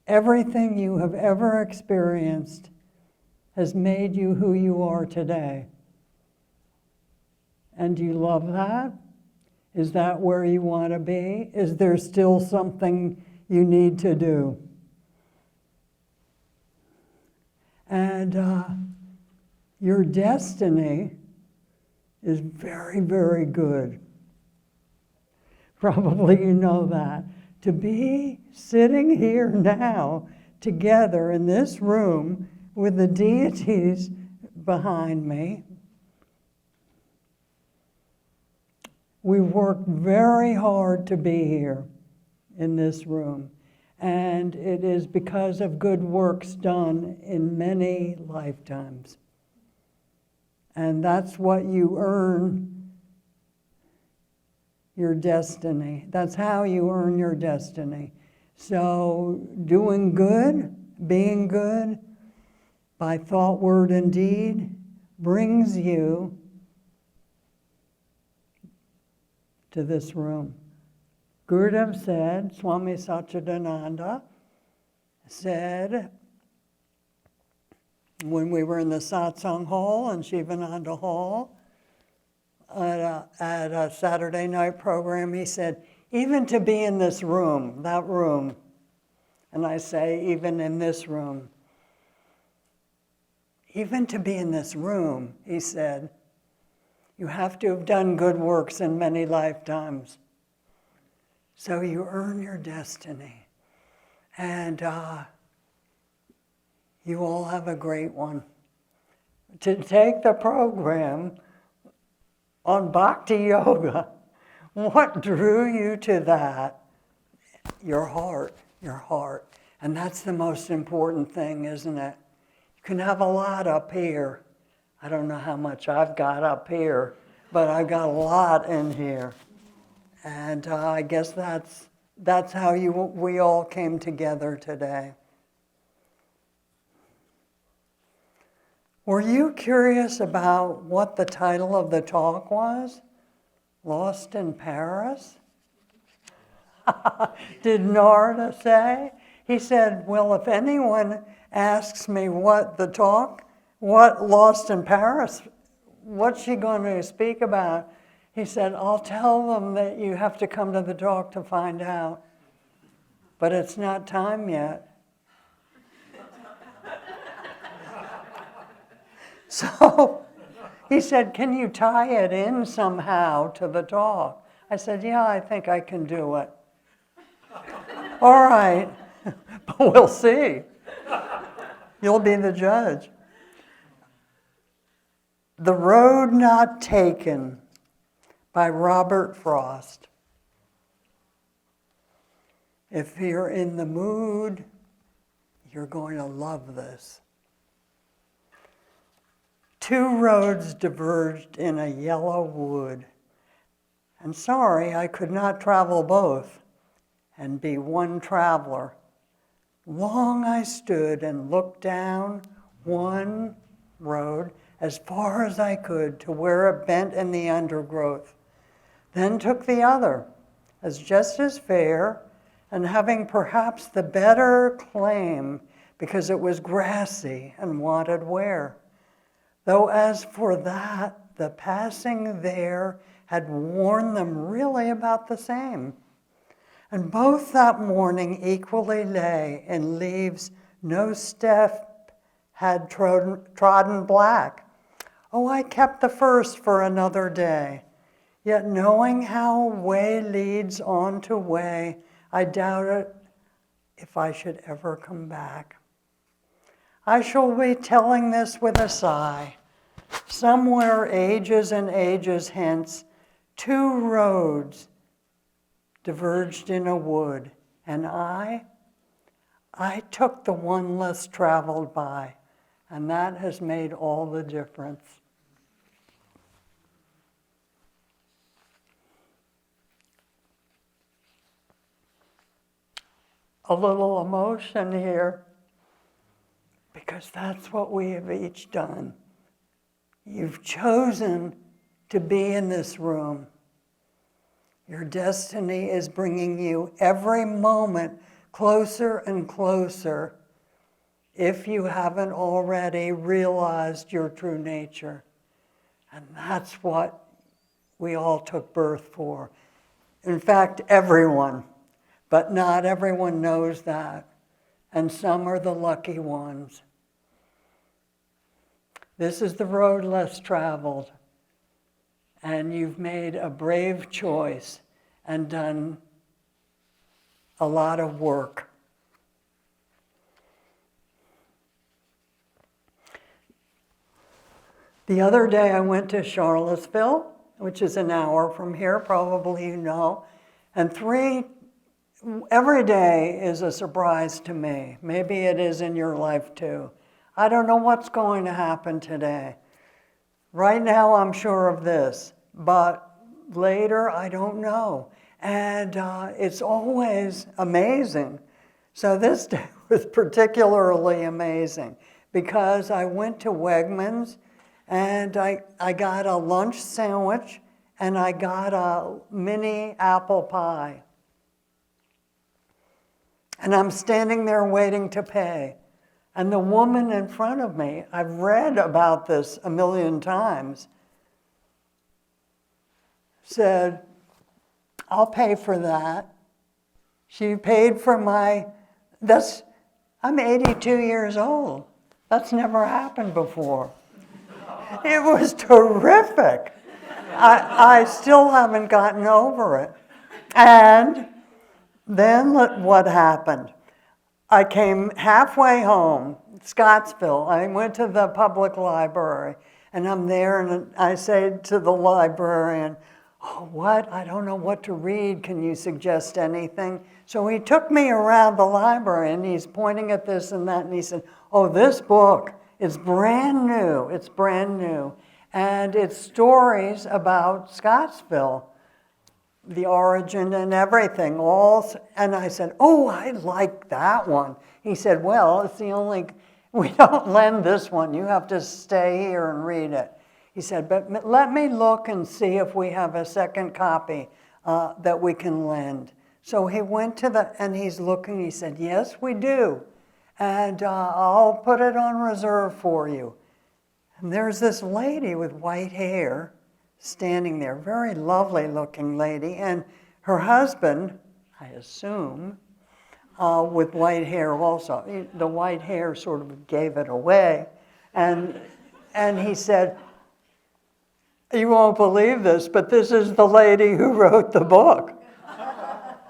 Everything you have ever experienced has made you who you are today. And do you love that? Is that where you want to be? Is there still something you need to do? And your destiny is very, very good. Probably you know that. To be sitting here now together in this room with the deities behind me. We worked very hard to be here in this room, and it is because of good works done in many lifetimes. And that's what you earn your destiny. That's how you earn your destiny. So doing good, being good, by thought, word, and deed, brings you to this room. Gurudev said, Swami Satchidananda said, when we were in the satsang hall and Shivananda hall at a Saturday night program, he said, even to be in this room, that room, and I say even in this room, even to be in this room, he said, you have to have done good works in many lifetimes. So you earn your destiny. And you all have a great one. To take the program on Bhakti Yoga, what drew you to that? Your heart, your heart. And that's the most important thing, isn't it? You can have a lot up here. I don't know how much I've got up here, but I've got a lot in here. And I guess that's how we all came together today. Were you curious about what the title of the talk was? Lost in Paris? Did Narada say? He said, well, if anyone asks me what Lost in Paris, what's she going to speak about? He said, I'll tell them that you have to come to the talk to find out. But it's not time yet. So he said, can you tie it in somehow to the talk? I said, yeah, I think I can do it. All right, but we'll see. You'll be the judge. The Road Not Taken by Robert Frost. If you're in the mood, you're going to love this. Two roads diverged in a yellow wood, and sorry I could not travel both and be one traveler. Long I stood and looked down one road as far as I could to where it bent in the undergrowth, then took the other as just as fair and having perhaps the better claim because it was grassy and wanted wear. Though as for that, the passing there had warned them really about the same. And both that morning equally lay in leaves no step had trodden black. Oh, I kept the first for another day. Yet knowing how way leads on to way, I doubt it if I should ever come back. I shall be telling this with a sigh. Somewhere ages and ages hence, two roads diverged in a wood, and I took the one less traveled by, and that has made all the difference. A little emotion here, because that's what we have each done. You've chosen to be in this room. Your destiny is bringing you every moment closer and closer if you haven't already realized your true nature. And that's what we all took birth for. In fact, everyone, but not everyone knows that. And some are the lucky ones. This is the road less traveled. And you've made a brave choice and done a lot of work. The other day I went to Charlottesville, which is an hour from here, probably you know, and every day is a surprise to me. Maybe it is in your life too. I don't know what's going to happen today. Right now I'm sure of this, but later I don't know. And it's always amazing. So this day was particularly amazing because I went to Wegmans and I got a lunch sandwich and I got a mini apple pie. And I'm standing there waiting to pay. And the woman in front of me, I've read about this a million times, said, "I'll pay for that." She paid for I'm 82 years old. That's never happened before. It was terrific. I still haven't gotten over it. And then what happened? I came halfway home, Scottsville. I went to the public library, and I'm there, and I say to the librarian, "Oh, what? I don't know what to read. Can you suggest anything?" So he took me around the library, and he's pointing at this and that, and he said, "Oh, this book is brand new. It's brand new. And it's stories about Scottsville, the origin and everything." And I said, "Oh, I like that one." He said, "Well, it's the only, we don't lend this one. You have to stay here and read it." He said, "But let me look and see if we have a second copy that we can lend." So he went and he's looking, he said, "Yes, we do. And I'll put it on reserve for you." And there's this lady with white hair standing there, very lovely looking lady, and her husband, I assume, with white hair also. The white hair sort of gave it away. And he said, "You won't believe this, but this is the lady who wrote the book."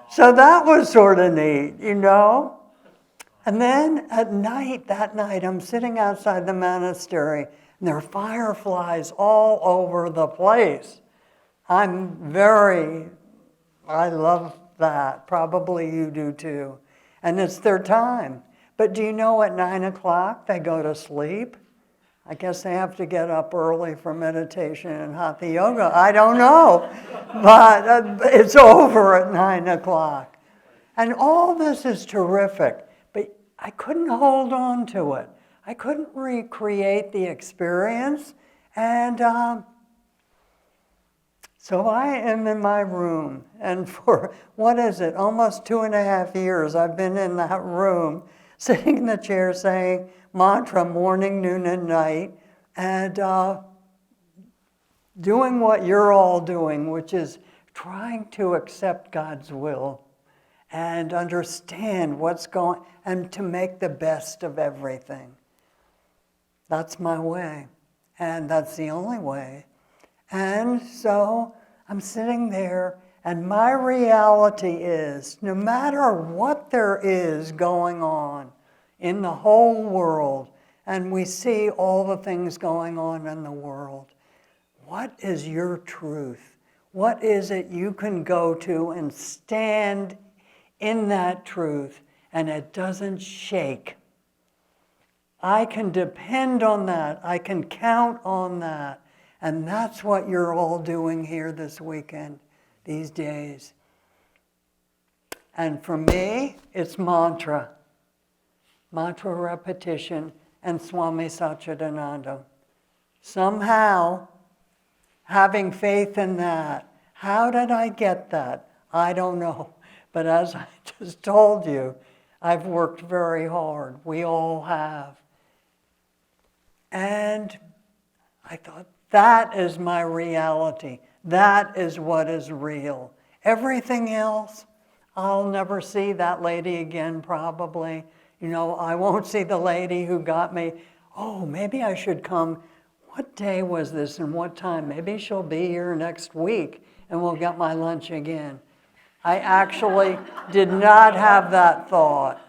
So that was sort of neat, you know? And then that night, I'm sitting outside the monastery, and there are fireflies all over the place. I love that. Probably you do too. And it's their time. But do you know at 9 o'clock they go to sleep? I guess they have to get up early for meditation and hatha yoga. I don't know. But it's over at 9 o'clock. And all this is terrific. But I couldn't hold on to it. I couldn't recreate the experience. And so I am in my room. And for, almost 2.5 years, I've been in that room, sitting in the chair saying mantra morning, noon, and night, and doing what you're all doing, which is trying to accept God's will and understand what's going, and to make the best of everything. That's my way, and that's the only way. And so I'm sitting there, and my reality is, no matter what there is going on in the whole world, and we see all the things going on in the world, what is your truth? What is it you can go to and stand in that truth, and it doesn't shake? I can depend on that. I can count on that. And that's what you're all doing here this weekend, these days. And for me, it's mantra repetition, and Swami Satchidananda. Somehow, having faith in that. How did I get that? I don't know. But as I just told you, I've worked very hard. We all have. And I thought, that is my reality. That is what is real. Everything else, I'll never see that lady again, probably. You know, I won't see the lady who got me. Oh, maybe I should come. What day was this and what time? Maybe she'll be here next week and we'll get my lunch again. I actually did not have that thought.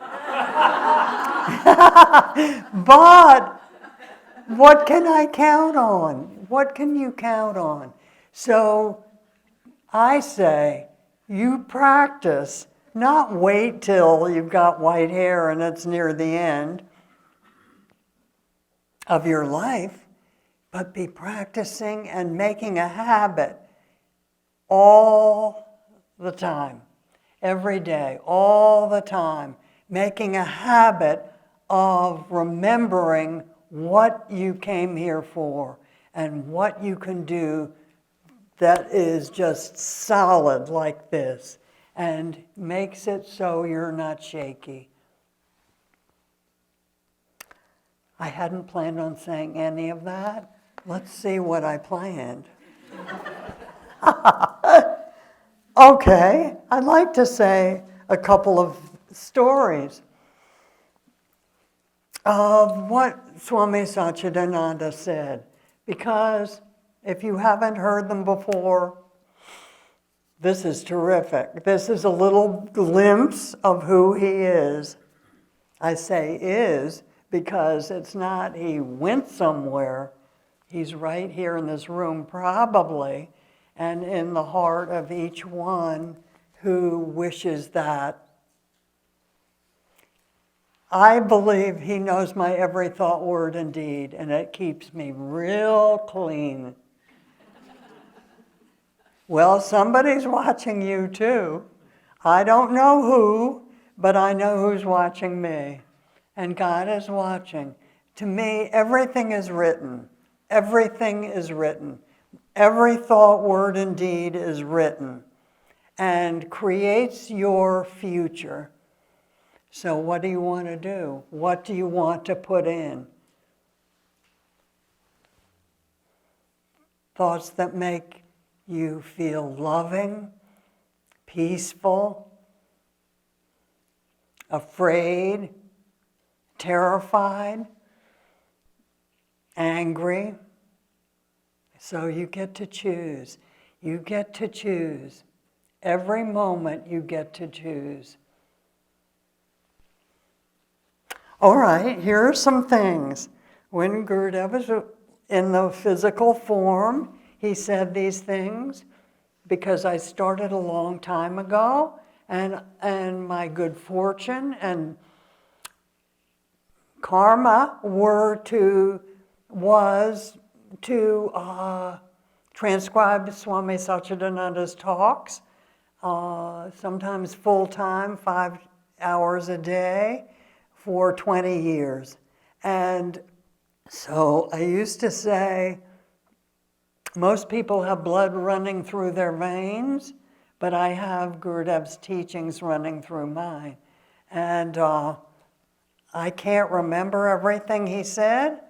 But what can I count on? What can you count on? So I say, you practice, not wait till you've got white hair and it's near the end of your life, but be practicing and making a habit all the time, every day, all the time, making a habit of remembering what you came here for and what you can do that is just solid like this and makes it so you're not shaky. I hadn't planned on saying any of that. Let's see what I planned. Okay, I'd like to say a couple of stories of what Swami Satchidananda said, because if you haven't heard them before, this is terrific. This is a little glimpse of who he is. I say is because it's not he went somewhere. He's right here in this room probably, and in the heart of each one who wishes that. I believe he knows my every thought, word, and deed, and it keeps me real clean. Well, somebody's watching you too. I don't know who, but I know who's watching me. And God is watching. To me, everything is written. Everything is written. Every thought, word, and deed is written and creates your future. So what do you want to do? What do you want to put in? Thoughts that make you feel loving, peaceful, afraid, terrified, angry. So you get to choose. You get to choose. Every moment you get to choose. All right, here are some things. When Gurudev was in the physical form, he said these things because I started a long time ago, and my good fortune and karma was to transcribe Swami Satchidananda's talks, sometimes full-time, 5 hours a day, for 20 years. And so I used to say, most people have blood running through their veins, but I have Gurudev's teachings running through mine. And I can't remember everything he said,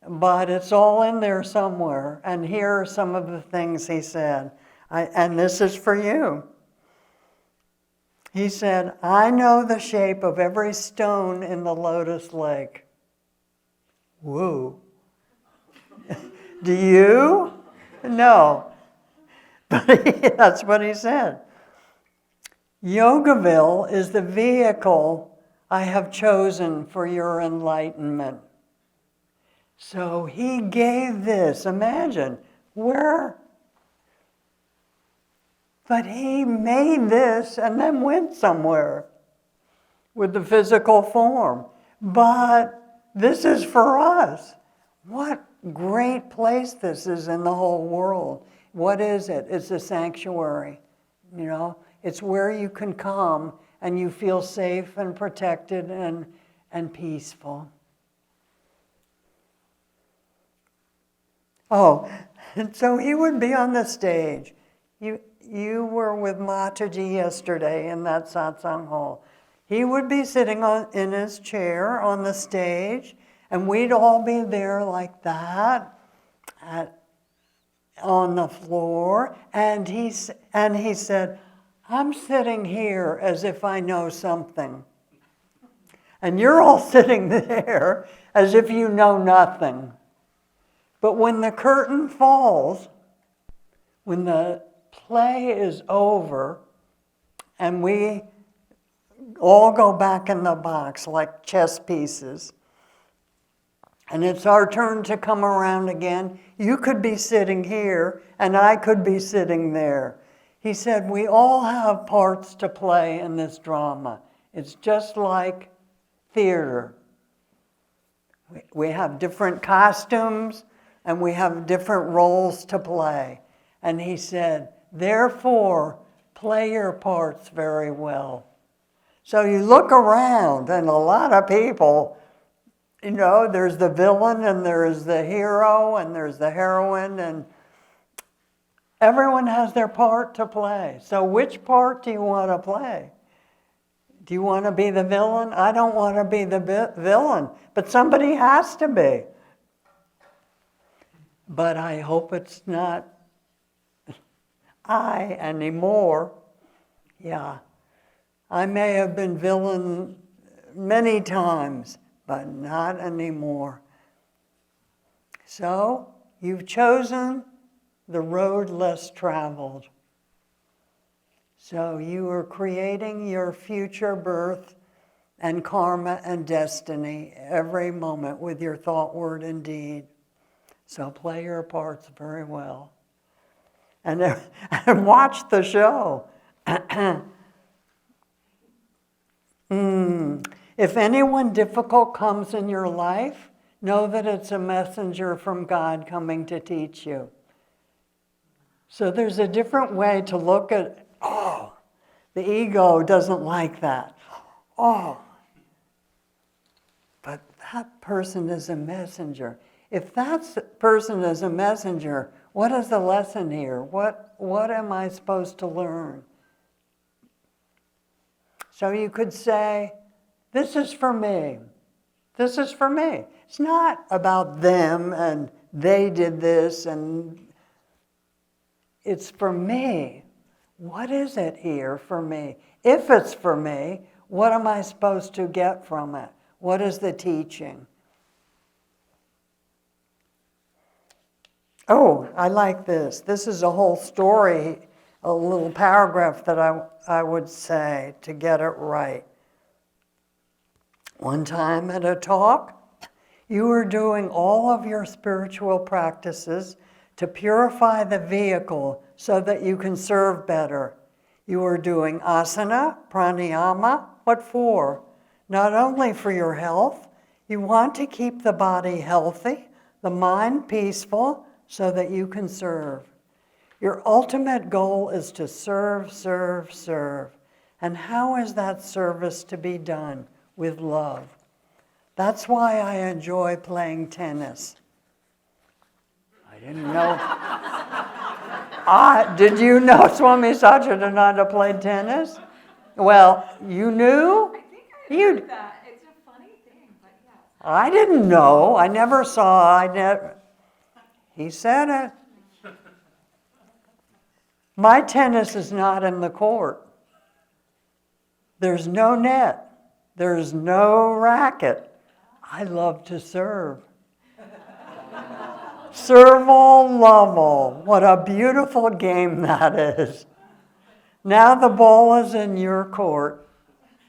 but it's all in there somewhere. And here are some of the things he said. And this is for you. He said, I know the shape of every stone in the lotus lake. Woo. Do you? No. But that's what he said. Yogaville is the vehicle I have chosen for your enlightenment. So he gave this. Imagine, where? But he made this and then went somewhere with the physical form. But this is for us. What great place this is in the whole world. What is it? It's a sanctuary. You know, it's where you can come and you feel safe and protected and peaceful. Oh, and so he would be on the stage. You were with Mataji yesterday in that satsang hall. He would be sitting in his chair on the stage, and we'd all be there like that on the floor. And he said, I'm sitting here as if I know something. And you're all sitting there as if you know nothing. But when the curtain falls, when the play is over, and we all go back in the box like chess pieces, and it's our turn to come around again, you could be sitting here, and I could be sitting there. He said, we all have parts to play in this drama. It's just like theater. We have different costumes, and we have different roles to play. And he said, therefore, play your parts very well. So you look around, and a lot of people, you know, there's the villain, and there's the hero, and there's the heroine, and everyone has their part to play. So which part do you want to play? Do you want to be the villain? I don't want to be the villain, but somebody has to be. But I hope it's not I anymore. Yeah, I may have been villain many times, but not anymore. So you've chosen the road less traveled. So you are creating your future birth and karma and destiny every moment with your thought, word, and deed. So play your parts very well. And watch the show. If anyone difficult comes in your life, know that it's a messenger from God coming to teach you. So there's a different way to look at, oh, the ego doesn't like that. Oh, but that person is a messenger. If that person is a messenger, what is the lesson here? What am I supposed to learn? So you could say, this is for me. This is for me. It's not about them and they did this and it's for me. What is it here for me? If it's for me, what am I supposed to get from it? What is the teaching? Oh, I like this. This is a whole story, a little paragraph that I would say to get it right. One time at a talk, you were doing all of your spiritual practices to purify the vehicle so that you can serve better. You were doing asana, pranayama. What for? Not only for your health, you want to keep the body healthy, the mind peaceful, so that you can serve. Your ultimate goal is to serve, serve, serve. And how is that service to be done? With love. That's why I enjoy playing tennis. I didn't know. Did you know Swami Satchidananda played tennis? Well, you knew? I think I heard that. It's a funny thing, but yeah. I didn't know. I never saw. He said it. My tennis is not in the court. There's no net. There's no racket. I love to serve. Serve all, love all. What a beautiful game that is. Now the ball is in your court.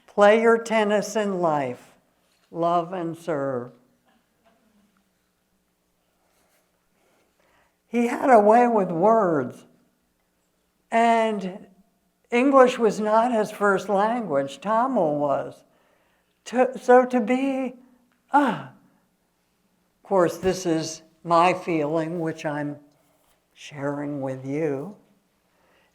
Play your tennis in life. Love and serve. He had a way with words. And English was not his first language. Tamil was. So to be, of course, this is my feeling, which I'm sharing with you.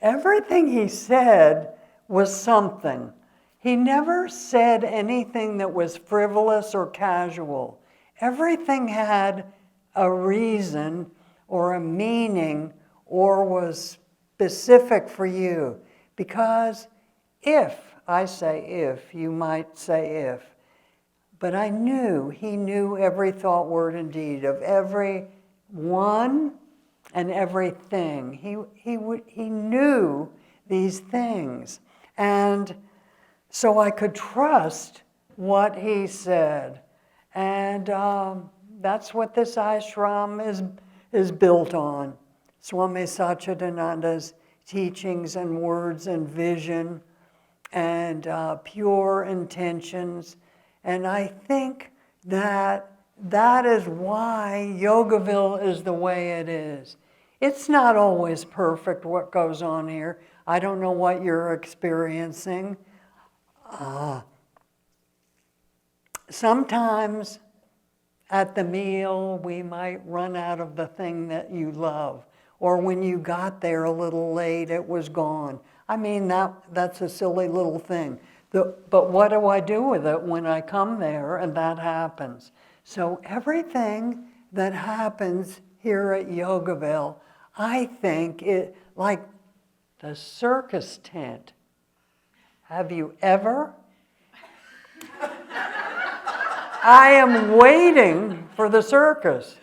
Everything he said was something. He never said anything that was frivolous or casual. Everything had a reason or a meaning or was specific for you. Because if I say if, you might say if. But I knew he knew every thought, word, and deed of every one and everything. He knew these things. And so I could trust what he said. And that's what this ashram is built on. Swami Satchidananda's teachings and words and vision and pure intentions. And I think that is why Yogaville is the way it is. It's not always perfect what goes on here. I don't know what you're experiencing. Sometimes at the meal we might run out of the thing that you love. Or when you got there a little late, it was gone. I mean, that's a silly little thing. But what do I do with it when I come there and that happens? So everything that happens here at Yogaville, I think it like the circus tent. Have you ever? I am waiting for the circus.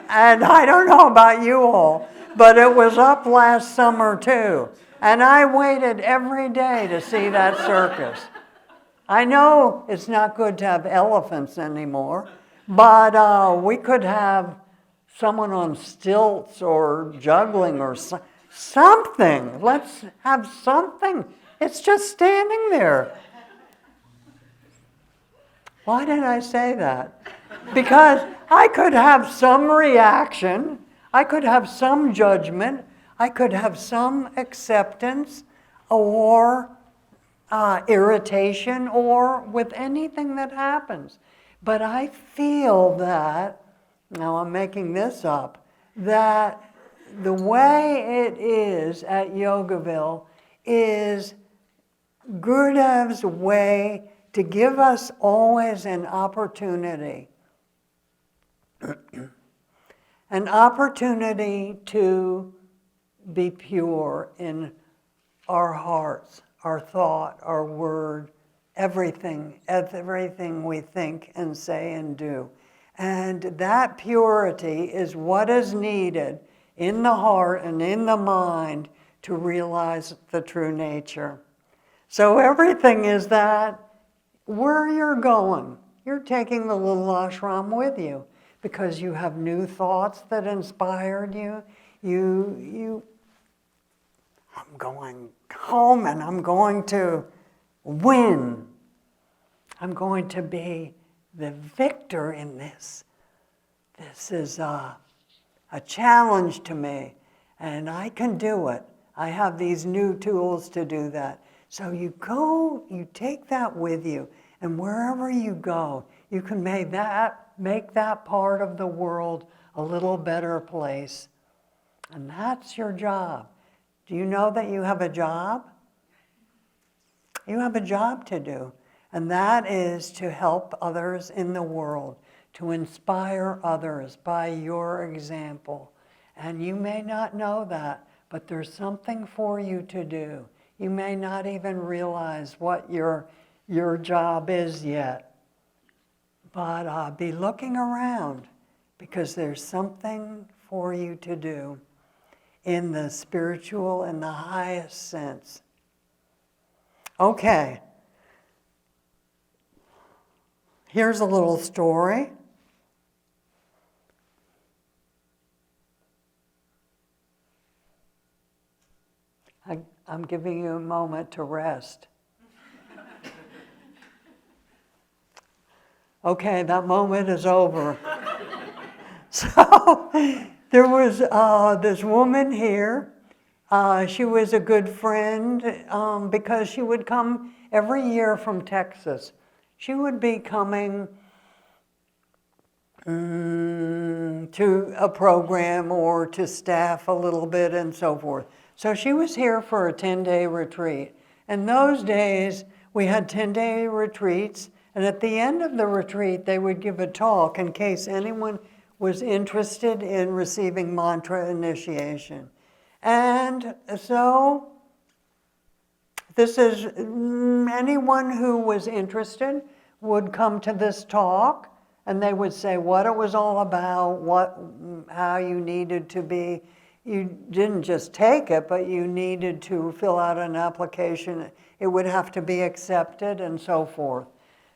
And I don't know about you all, but it was up last summer too. And I waited every day to see that circus. I know it's not good to have elephants anymore, but we could have someone on stilts or juggling or something. Let's have something. It's just standing there. Why did I say that? Because I could have some reaction, I could have some judgment, I could have some acceptance or irritation or with anything that happens. But I feel that, now I'm making this up, that the way it is at Yogaville is Gurudev's way to give us always an opportunity. An opportunity to be pure in our hearts, our thought, our word, everything we think and say and do. And that purity is what is needed in the heart and in the mind to realize the true nature. So everything is that where you're going, you're taking the little ashram with you because you have new thoughts that inspired you. I'm going home and I'm going to win. I'm going to be the victor in this. This is a challenge to me, and I can do it. I have these new tools to do that. So you go, you take that with you, and wherever you go, you can make that part of the world a little better place. And that's your job. Do you know that you have a job? You have a job to do, and that is to help others in the world, to inspire others by your example. And you may not know that, but there's something for you to do. You may not even realize what your job is yet, but be looking around because there's something for you to do in the spiritual and the highest sense. Okay. Here's a little story. I'm giving you a moment to rest. Okay, that moment is over. So there was this woman here. She was a good friend because she would come every year from Texas. She would be coming to a program or to staff a little bit and so forth. So she was here for a 10-day retreat. In those days, we had 10-day retreats, and at the end of the retreat, they would give a talk in case anyone was interested in receiving mantra initiation. And so this is, anyone who was interested would come to this talk, and they would say what it was all about, how you needed to be. You didn't just take it, but you needed to fill out an application. It would have to be accepted and so forth.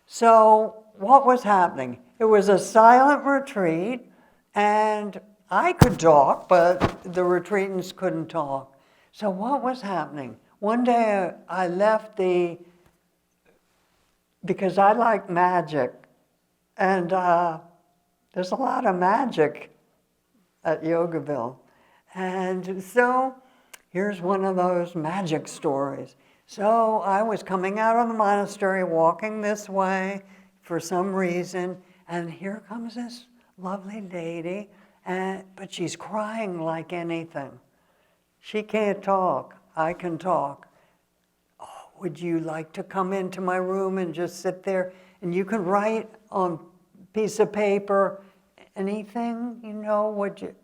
So what was happening? It was a silent retreat, and I could talk, but the retreatants couldn't talk. So what was happening? One day I left because I like magic, and there's a lot of magic at Yogaville. And so here's one of those magic stories. So I was coming out of the monastery, walking this way for some reason, and here comes this lovely lady, but she's crying like anything. She can't talk. I can talk. Oh, would you like to come into my room and just sit there? And you can write on a piece of paper anything, what you...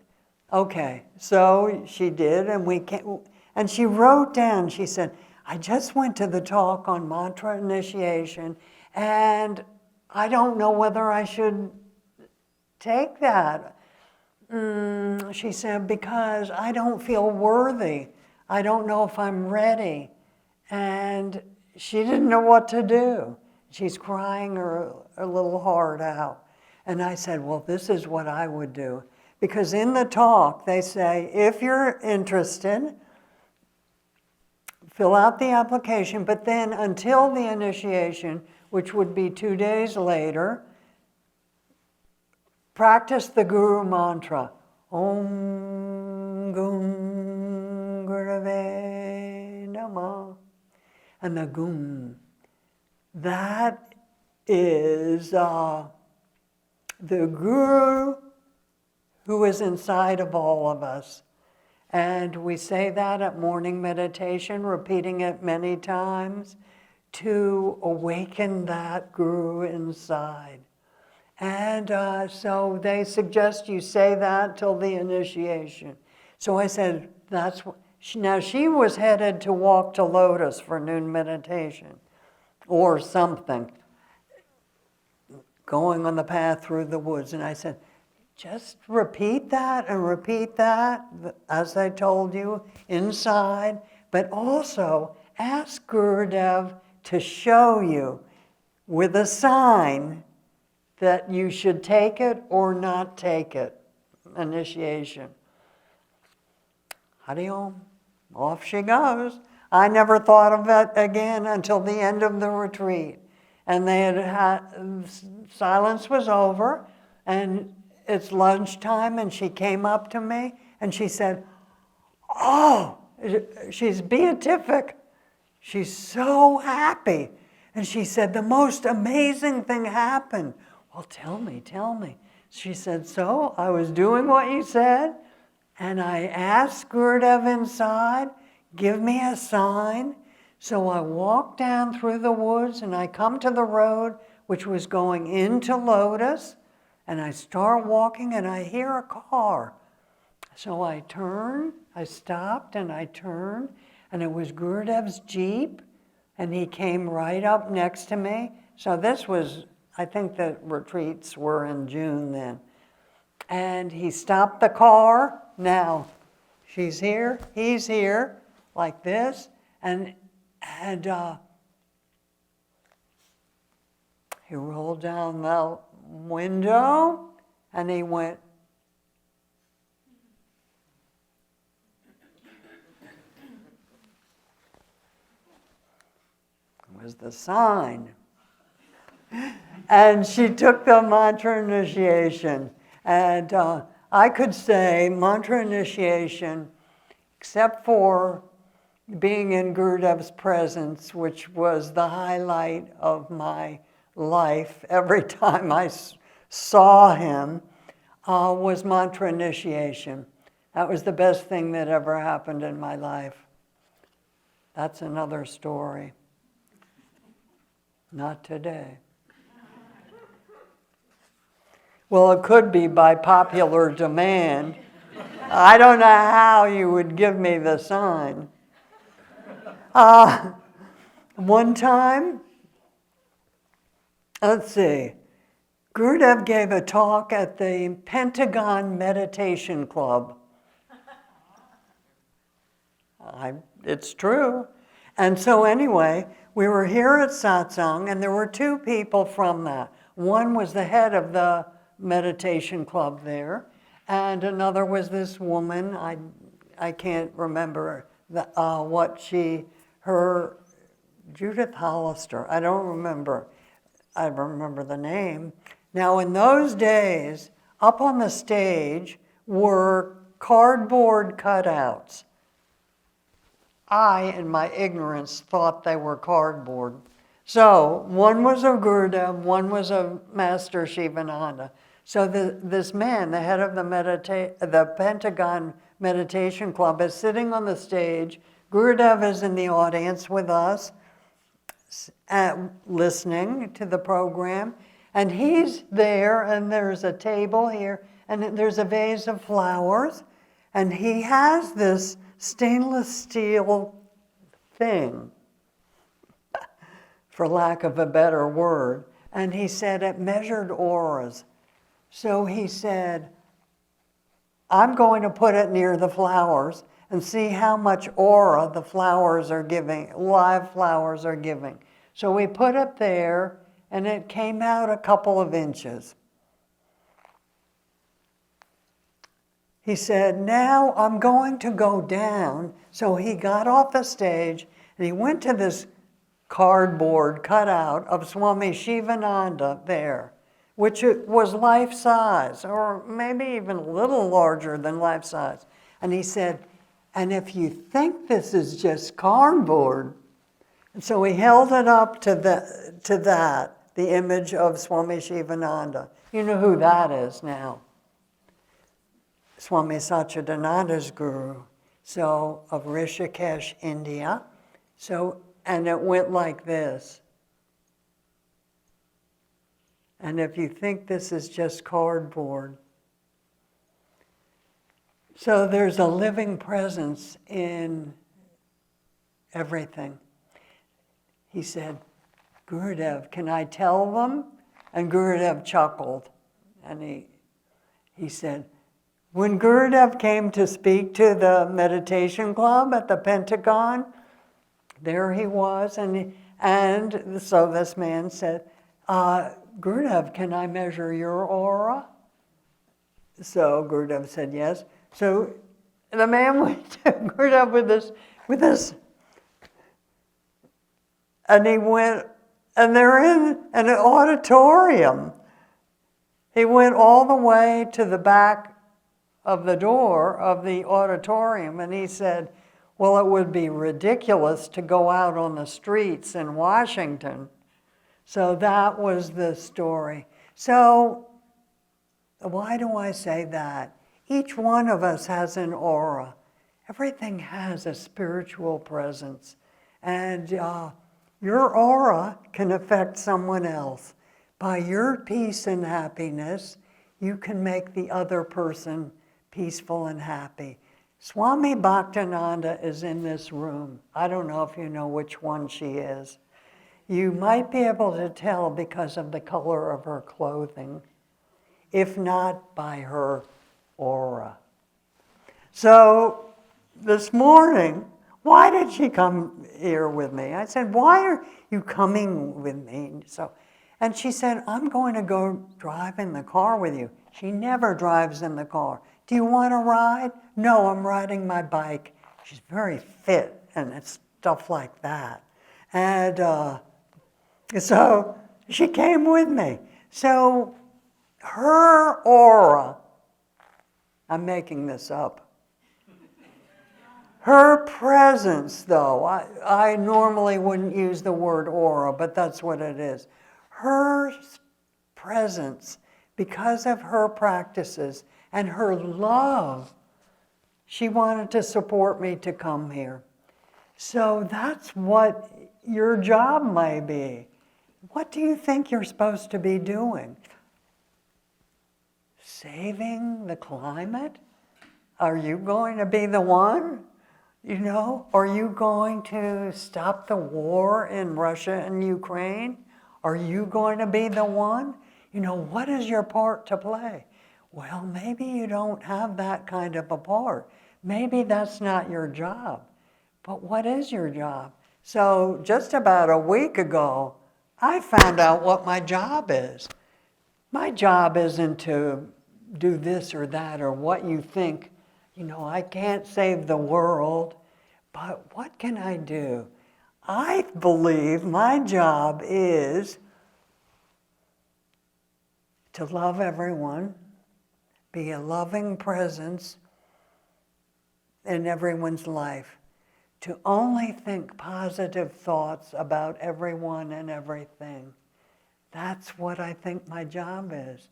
Okay, so she did, and she wrote down, she said, I just went to the talk on mantra initiation, and I don't know whether I should take that. She said, because I don't feel worthy. I don't know if I'm ready. And she didn't know what to do. She's crying her little heart out. And I said, well, this is what I would do. Because in the talk, they say, if you're interested, fill out the application, but then until the initiation, which would be 2 days later, practice the Guru mantra. Om Gum Gurave Namah. And the Gum, that is the Guru who is inside of all of us. And we say that at morning meditation, repeating it many times to awaken that Guru inside. And so they suggest you say that till the initiation. So I said, now she was headed to walk to Lotus for noon meditation or something, going on the path through the woods. And I said, just repeat that and repeat that, as I told you, inside, but also ask Gurudev to show you with a sign that you should take it or not take it, initiation. Hari Om, off she goes. I never thought of it again until the end of the retreat. And silence was over, and it's lunchtime, and she came up to me, and she said, oh, she's beatific. She's so happy. And she said, the most amazing thing happened. Well, tell me. She said, so I was doing what you said, and I asked Gurudev inside, give me a sign. So I walked down through the woods, and I come to the road, which was going into Lotus, and I start walking, and I hear a car. So I turned, I stopped, and I turned, and it was Gurudev's Jeep, and he came right up next to me. So this was, I think the retreats were in June then. And he stopped the car. Now, she's here, he's here, like this, and he rolled down the window, and he went, it was the sign. And she took the mantra initiation. And I could say mantra initiation, except for being in Gurudev's presence, which was the highlight of my life every time I saw him, was mantra initiation. That was the best thing that ever happened in my life. That's another story. Not today. Well, it could be by popular demand. I don't know how you would give me the sign. One time, let's see, Gurudev gave a talk at the Pentagon Meditation Club. It's true. And so anyway, we were here at satsang, and there were two people from that. One was the head of the meditation club there, and another was this woman. I can't remember her Judith Hollister. I don't remember. I remember the name. Now, in those days, up on the stage were cardboard cutouts. I, in my ignorance, thought they were cardboard. So one was of Gurudev, one was of Master Shivananda. So this man, the head of the Pentagon Meditation Club, is sitting on the stage. Gurudev is in the audience with us, listening to the program. And he's there, and there's a table here, and there's a vase of flowers. And he has this stainless steel thing, for lack of a better word. And he said it measured auras. So he said, I'm going to put it near the flowers and see how much aura the flowers are giving, live flowers are giving. So we put it there, and it came out a couple of inches. He said, now I'm going to go down. So he got off the stage, and he went to this cardboard cutout of Swami Shivananda there, which was life-size, or maybe even a little larger than life-size. And he said, and if you think this is just cardboard, and so he held it up to that, the image of Swami Shivananda. You know who that is now. Swami Satchidananda's guru, so of Rishikesh, India. So, and it went like this. And if you think this is just cardboard. So there's a living presence in everything. He said, Gurudev, can I tell them? And Gurudev chuckled. And he said, when Gurudev came to speak to the meditation club at the Pentagon, there he was. And so this man said, Gurudev, can I measure your aura? So Gurudev said yes. So the man went to Gurudev with this, and he went, and they're in an auditorium. He went all the way to the back of the door of the auditorium, and he said, well, it would be ridiculous to go out on the streets in Washington. So that was the story. So why do I say that? Each one of us has an aura. Everything has a spiritual presence. And your aura can affect someone else. By your peace and happiness, you can make the other person peaceful and happy. Swami Bhaktananda is in this room. I don't know if you know which one she is. You might be able to tell because of the color of her clothing, if not by her aura. So this morning, why did she come here with me? I said, why are you coming with me? And she said, I'm going to go drive in the car with you. She never drives in the car. Do you want to ride? No, I'm riding my bike. She's very fit and it's stuff like that. And so she came with me. So her aura, I'm making this up. Her presence, though, I normally wouldn't use the word aura, but that's what it is. Her presence, because of her practices and her love, she wanted to support me to come here. So that's what your job may be. What do you think you're supposed to be doing? Saving the climate? Are you going to be the one? You know, are you going to stop the war in Russia and Ukraine? Are you going to be the one? You know, what is your part to play? Well, maybe you don't have that kind of a part. Maybe that's not your job. But what is your job? So just about a week ago, I found out what my job is. My job isn't to do this or that or what you think. You know, I can't save the world, but what can I do? I believe my job is to love everyone, be a loving presence in everyone's life, to only think positive thoughts about everyone and everything. That's what I think my job is.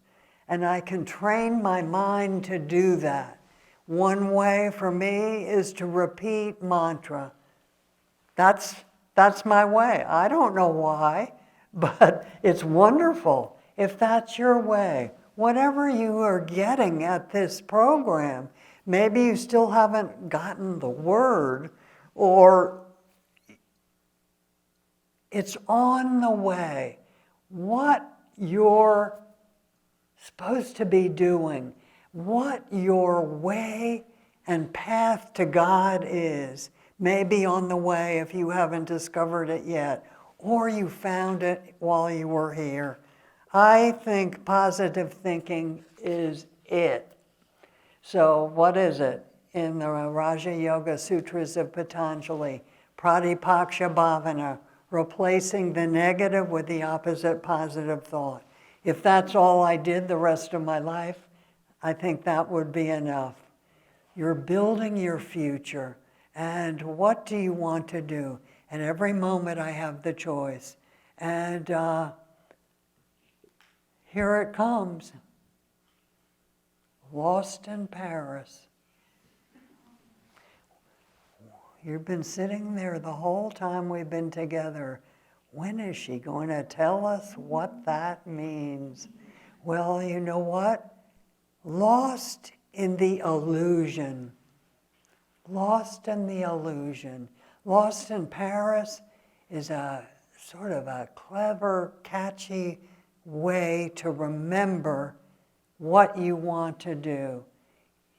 And I can train my mind to do that. One way for me is to repeat mantra. That's my way. I don't know why, but it's wonderful. If that's your way, whatever you are getting at this program, maybe you still haven't gotten the word, or it's on the way. What you're supposed to be doing, what your way and path to God is, may be on the way if you haven't discovered it yet, or you found it while you were here. I think positive thinking is it. So what is it? In the Raja Yoga Sutras of Patanjali, Pratipaksha Bhavana, replacing the negative with the opposite positive thought. If that's all I did the rest of my life, I think that would be enough. You're building your future, and what do you want to do? And every moment I have the choice. And here it comes. Lost in Paris. You've been sitting there the whole time we've been together. When is she going to tell us what that means? Well, you know what? Lost in the illusion. Lost in the illusion. Lost in Paris is a sort of a clever, catchy way to remember what you want to do.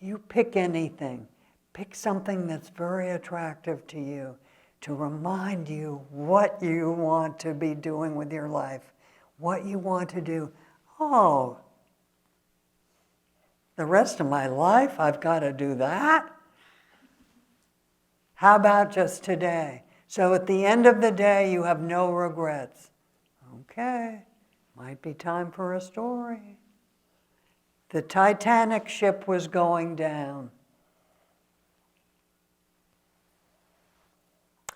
You pick anything. Pick something that's very attractive to you to remind you what you want to be doing with your life, what you want to do. Oh, the rest of my life I've got to do that? How about just today? So at the end of the day, you have no regrets. Okay, might be time for a story. The Titanic ship was going down.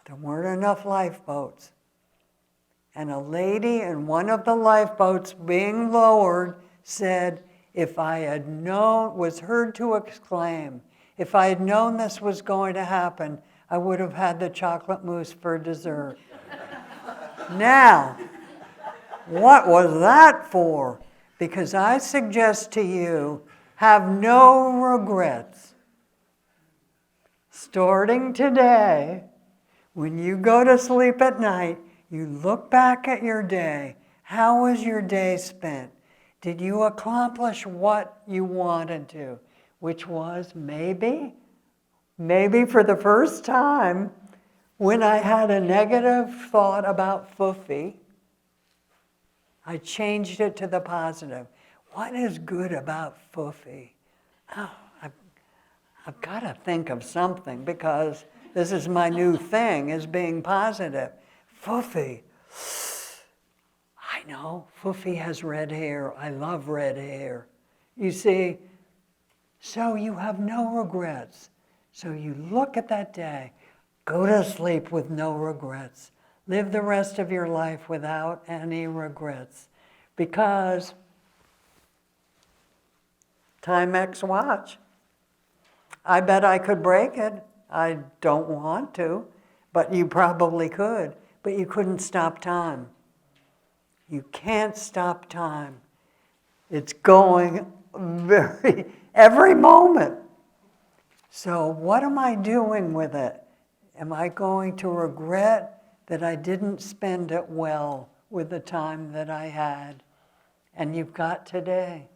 There weren't enough lifeboats. And a lady in one of the lifeboats being lowered said, if I had known, was heard to exclaim, if I had known this was going to happen, I would have had the chocolate mousse for dessert. Now, what was that for? Because I suggest to you, have no regrets. Starting today, when you go to sleep at night, you look back at your day. How was your day spent? Did you accomplish what you wanted to? Which was maybe for the first time, when I had a negative thought about Fufi, I changed it to the positive. What is good about Fufi? Oh, I've got to think of something, because this is my new thing, is being positive. Fufi. I know, Fufi has red hair. I love red hair. You see, so you have no regrets. So you look at that day, go to sleep with no regrets. Live the rest of your life without any regrets. Because Timex watch, I bet I could break it. I don't want to, but you probably could. But you couldn't stop time. You can't stop time. It's going every moment. So what am I doing with it? Am I going to regret that I didn't spend it well with the time that I had? And you've got today.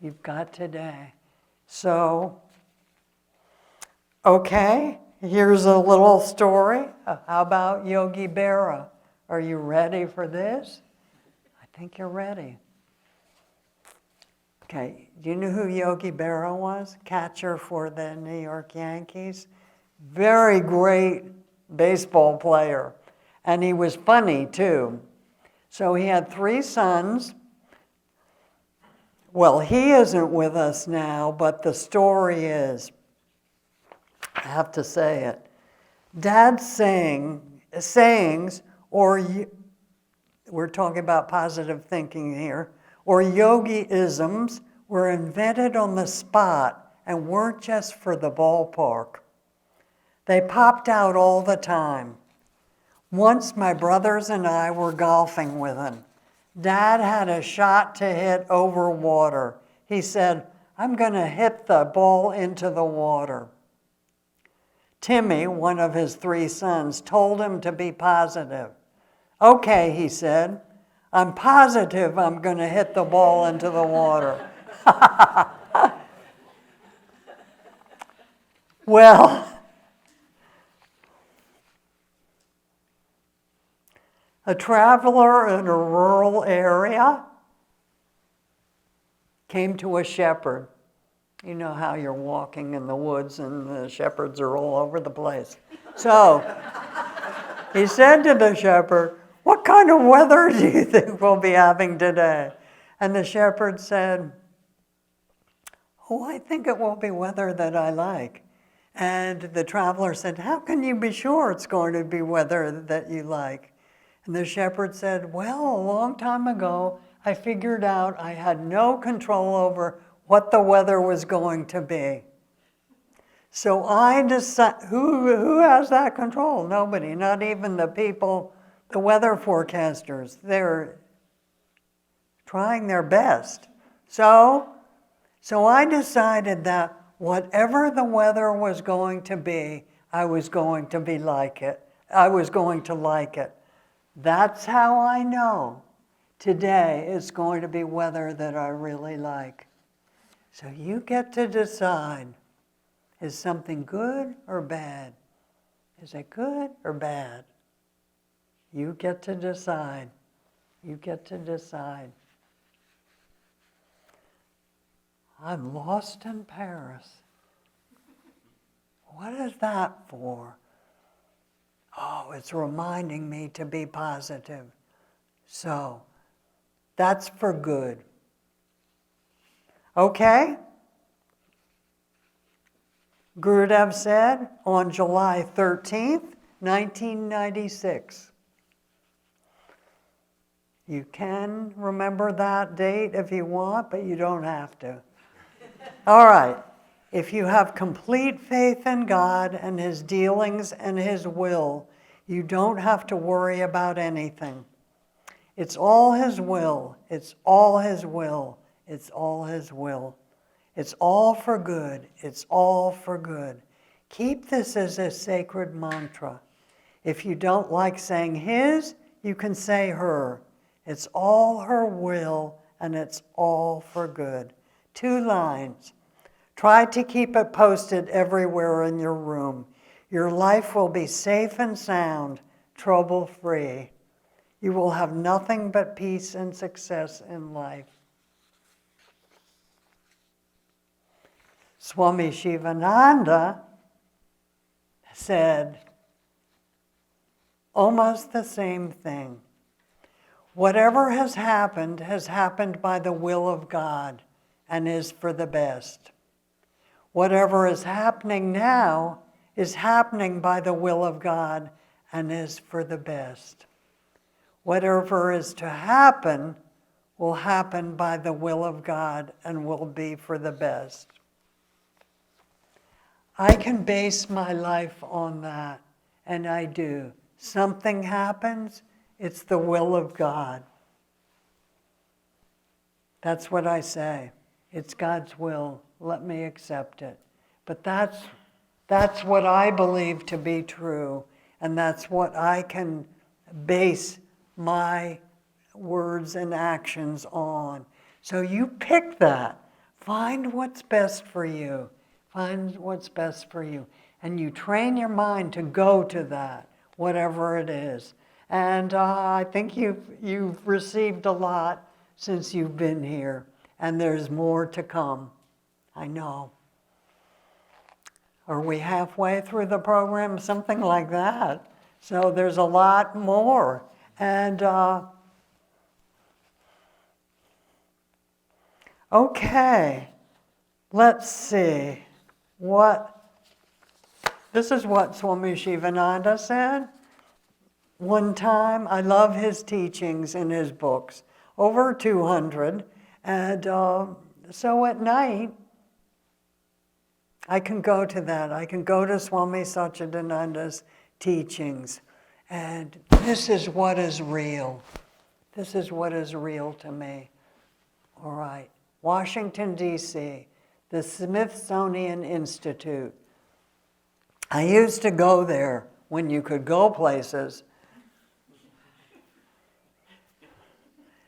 You've got today. So, okay, here's a little story. How about Yogi Berra? Are you ready for this? I think you're ready. Okay, do you know who Yogi Berra was? Catcher for the New York Yankees. Very great baseball player. And he was funny too. So he had 3 sons. Well, he isn't with us now, but the story is, I have to say it. Dad's sayings, we're talking about positive thinking here, or yogi-isms were invented on the spot and weren't just for the ballpark. They popped out all the time. Once my brothers and I were golfing with him. Dad had a shot to hit over water. He said, I'm going to hit the ball into the water. Timmy, one of his 3 sons, told him to be positive. Okay, he said, I'm positive I'm going to hit the ball into the water. Well, a traveler in a rural area came to a shepherd. You know how you're walking in the woods and the shepherds are all over the place. So he said to the shepherd, what kind of weather do you think we'll be having today? And the shepherd said, oh, I think it will be weather that I like. And the traveler said, how can you be sure it's going to be weather that you like? And the shepherd said, well, a long time ago, I figured out I had no control over what the weather was going to be. So I decided, who has that control? Nobody, not even the people, the weather forecasters. They're trying their best. So I decided that whatever the weather was going to be, I was going to be like it. I was going to like it. That's how I know today is going to be weather that I really like. So you get to decide, is something good or bad? Is it good or bad? You get to decide. You get to decide. I'm lost in Paris. What is that for? Oh, it's reminding me to be positive. So, that's for good. Okay? Gurudev said on July 13th, 1996. You can remember that date if you want, but you don't have to. All right. If you have complete faith in God and His dealings and His will, you don't have to worry about anything. It's all His will. It's all His will. It's all His will. It's all for good. It's all for good. Keep this as a sacred mantra. If you don't like saying His, you can say her. It's all her will and it's all for good. 2 lines. Try to keep it posted everywhere in your room. Your life will be safe and sound, trouble-free. You will have nothing but peace and success in life. Swami Shivananda said almost the same thing. Whatever has happened by the will of God and is for the best. Whatever is happening now is happening by the will of God and is for the best. Whatever is to happen will happen by the will of God and will be for the best. I can base my life on that, and I do. Something happens, it's the will of God. That's what I say. It's God's will. Let me accept it. But that's That's what I believe to be true, and that's what I can base my words and actions on. So you pick that. Find what's best for you. Find what's best for you. And you train your mind to go to that, whatever it is. And I think you've received a lot since you've been here. And there's more to come. I know. Are we halfway through the program? Something like that. So there's a lot more. And okay, let's see. This is what Swami Shivananda said. One time, I love his teachings in his books, over 200. And so at night, I can go to that. I can go to Swami Satchidananda's teachings. And this is what is real. This is what is real to me. All right. Washington, D.C., the Smithsonian Institute. I used to go there when you could go places.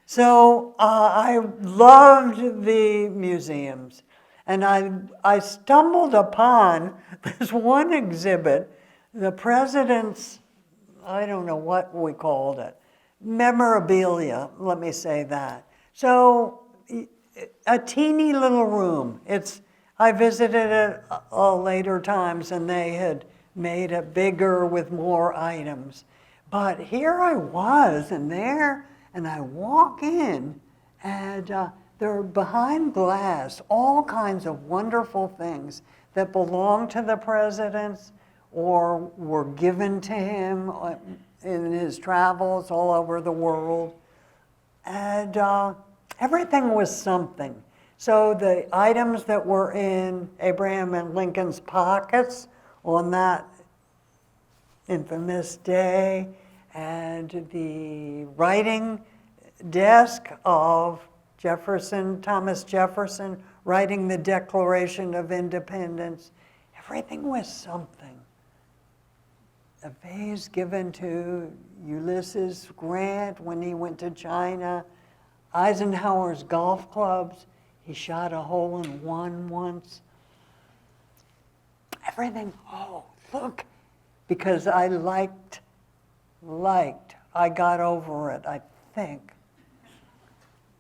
So I loved the museums. And I stumbled upon this one exhibit, the president's, I don't know what we called it, memorabilia, let me say that. So a teeny little room. I visited it later times and they had made it bigger with more items. But here I was and I walk in and there are behind glass all kinds of wonderful things that belong to the presidents or were given to him in his travels all over the world. And everything was something. So the items that were in Abraham and Lincoln's pockets on that infamous day, and the writing desk of Thomas Jefferson, writing the Declaration of Independence. Everything was something. A vase given to Ulysses Grant when he went to China. Eisenhower's golf clubs. He shot a hole in one once. Everything, oh, look. Because I liked, I got over it, I think.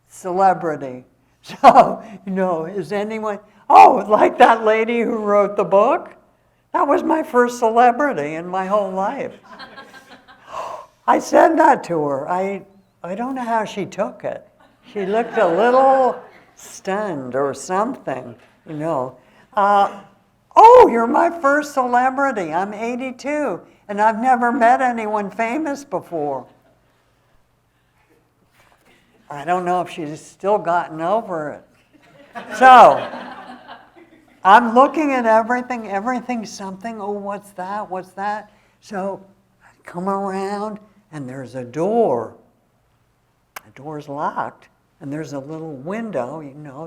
Celebrity. So, is anyone, like that lady who wrote the book? That was my first celebrity in my whole life. I said that to her. I don't know how she took it. She looked a little stunned or something, you're my first celebrity. I'm 82, and I've never met anyone famous before. I don't know if she's still gotten over it. So, I'm looking at everything's something. Oh, what's that? So, I come around, and there's a door. The door's locked, and there's a little window.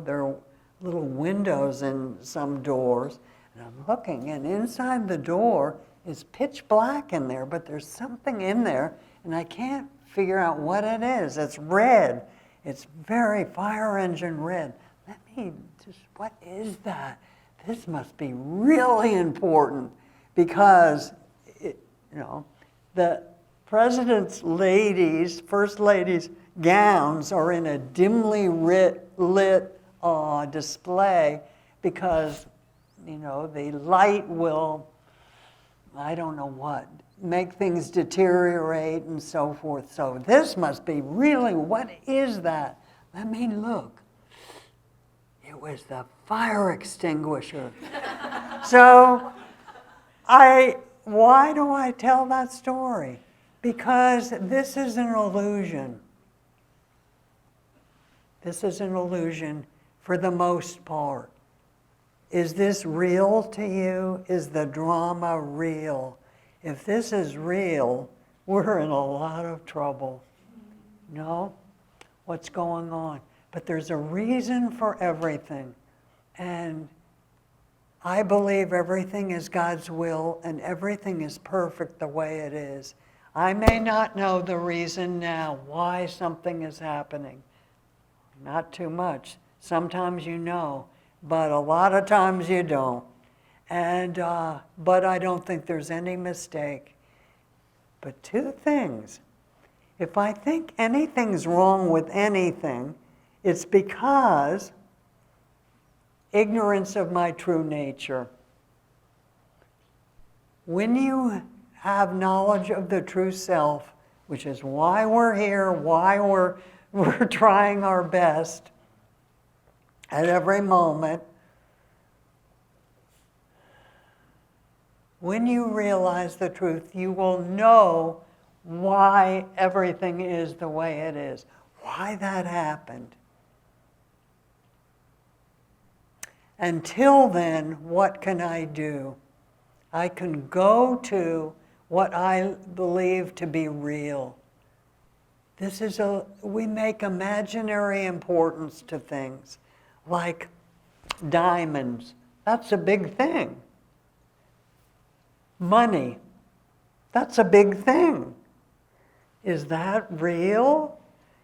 There are little windows in some doors. And I'm looking, and inside the door is pitch black in there, but there's something in there, and I can't figure out what it is. It's red. It's very fire engine red. What is that? This must be really important because, the president's first ladies' gowns are in a dimly lit display because, the light will, I don't know what, make things deteriorate and so forth. So this must be really, what is that? Let me look. It was the fire extinguisher. So why do I tell that story? Because this is an illusion. This is an illusion for the most part. Is this real to you? Is the drama real? If this is real, we're in a lot of trouble. No? What's going on? But there's a reason for everything. And I believe everything is God's will and everything is perfect the way it is. I may not know the reason now why something is happening. Not too much. Sometimes you know, but a lot of times you don't. And but I don't think there's any mistake. But two things. If I think anything's wrong with anything, it's because ignorance of my true nature. When you have knowledge of the true self, which is why we're here, why we're trying our best at every moment, when you realize the truth, you will know why everything is the way it is, why that happened. Until then, what can I do? I can go to what I believe to be real. We make imaginary importance to things, like diamonds. That's a big thing. Money, that's a big thing. Is that real?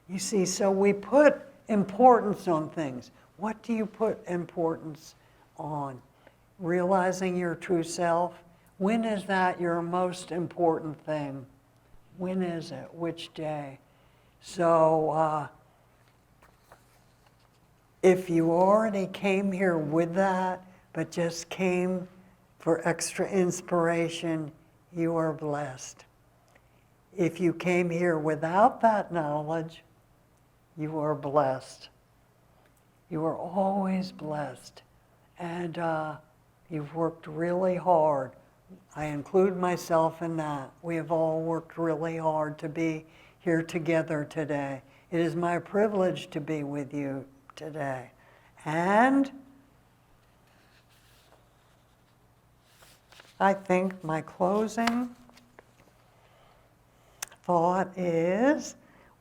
You see, so we put importance on things. What do you put importance on? Realizing your true self? When is that your most important thing? When is it? Which day? So if you already came here with that, but just came for extra inspiration, you are blessed. If you came here without that knowledge, you are blessed. You are always blessed. And you've worked really hard. I include myself in that. We have all worked really hard to be here together today. It is my privilege to be with you today. And I think my closing thought is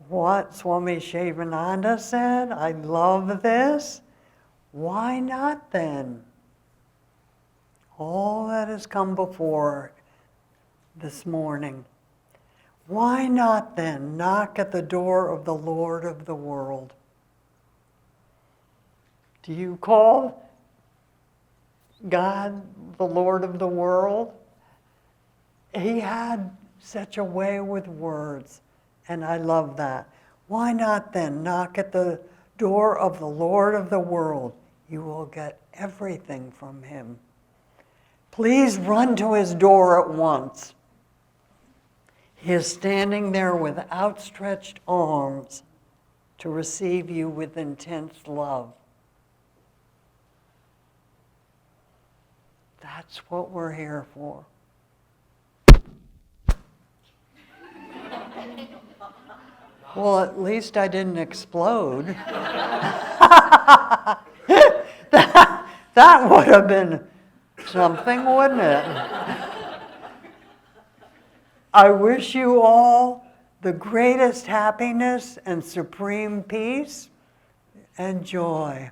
what Swami Hamsananda said. I love this. Why not then? All that has come before this morning. Why not then knock at the door of the Lord of the world? Do you call God the Lord of the world? He had such a way with words, and I love that. Why not then knock at the door of the Lord of the world? You will get everything from him. Please run to his door at once. He is standing there with outstretched arms to receive you with intense love. That's what we're here for. Well, at least I didn't explode. That would have been something, wouldn't it? I wish you all the greatest happiness and supreme peace and joy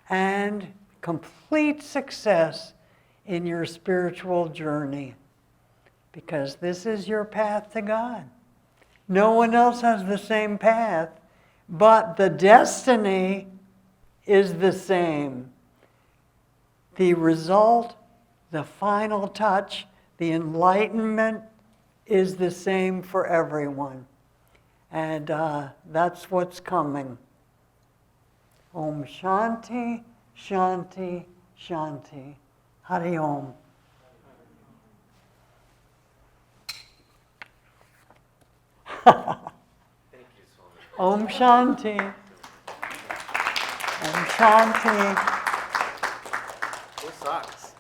and complete success in your spiritual journey, because this is your path to God. No one else has the same path, but the destiny is the same. The result, the final touch, the enlightenment is the same for everyone. And that's what's coming. Om Shanti, Shanti, Shanti. Hari Om. Thank you, Swami. Om Shanti. Om Shanti. Cool socks.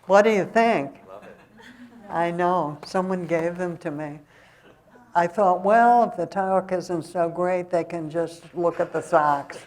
What do you think? Love it. I know, someone gave them to me. I thought, well, if the talk isn't so great, they can just look at the socks.